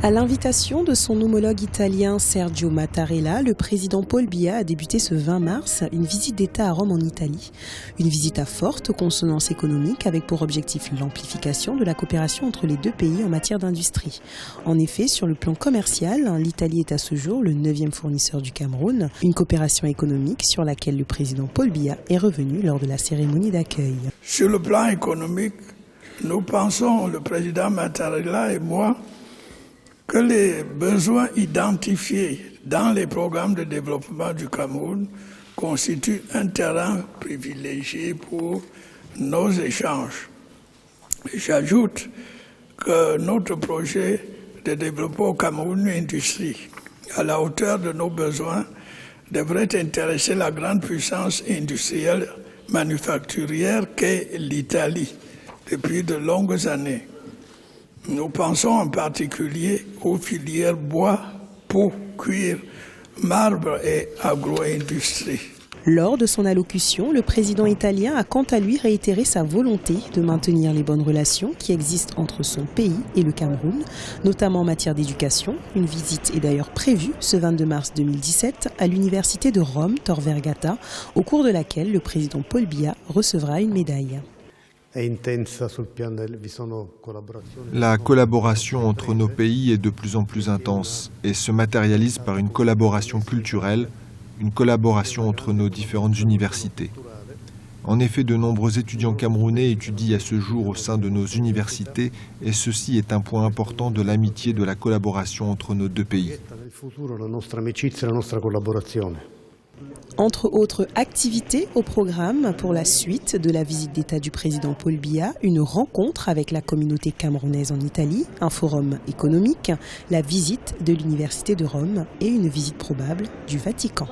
À l'invitation de son homologue italien Sergio Mattarella, le président Paul Biya a débuté ce 20 mars une visite d'État à Rome en Italie. Une visite à forte consonance économique avec pour objectif l'amplification de la coopération entre les deux pays en matière d'industrie. En effet, sur le plan commercial, l'Italie est à ce jour le 9e fournisseur du Cameroun, une coopération économique sur laquelle le président Paul Biya est revenu lors de la cérémonie d'accueil. Sur le plan économique, nous pensons, le président Mattarella et moi, que les besoins identifiés dans les programmes de développement du Cameroun constituent un terrain privilégié pour nos échanges. J'ajoute que notre projet de développement au Cameroun Industrie, à la hauteur de nos besoins, devrait intéresser la grande puissance industrielle manufacturière qu'est l'Italie depuis de longues années. Nous pensons en particulier aux filières bois, peau, cuir, marbre et agro-industrie. Lors de son allocution, le président italien a quant à lui réitéré sa volonté de maintenir les bonnes relations qui existent entre son pays et le Cameroun, notamment en matière d'éducation. Une visite est d'ailleurs prévue ce 22 mars 2017 à l'université de Rome Tor Vergata, au cours de laquelle le président Paul Biya recevra une médaille. La collaboration entre nos pays est de plus en plus intense et se matérialise par une collaboration culturelle, une collaboration entre nos différentes universités. En effet, de nombreux étudiants camerounais étudient à ce jour au sein de nos universités et ceci est un point important de l'amitié et de la collaboration entre nos deux pays. Entre autres activités au programme pour la suite de la visite d'État du président Paul Biya, une rencontre avec la communauté camerounaise en Italie, un forum économique, la visite de l'Université de Rome et une visite probable du Vatican.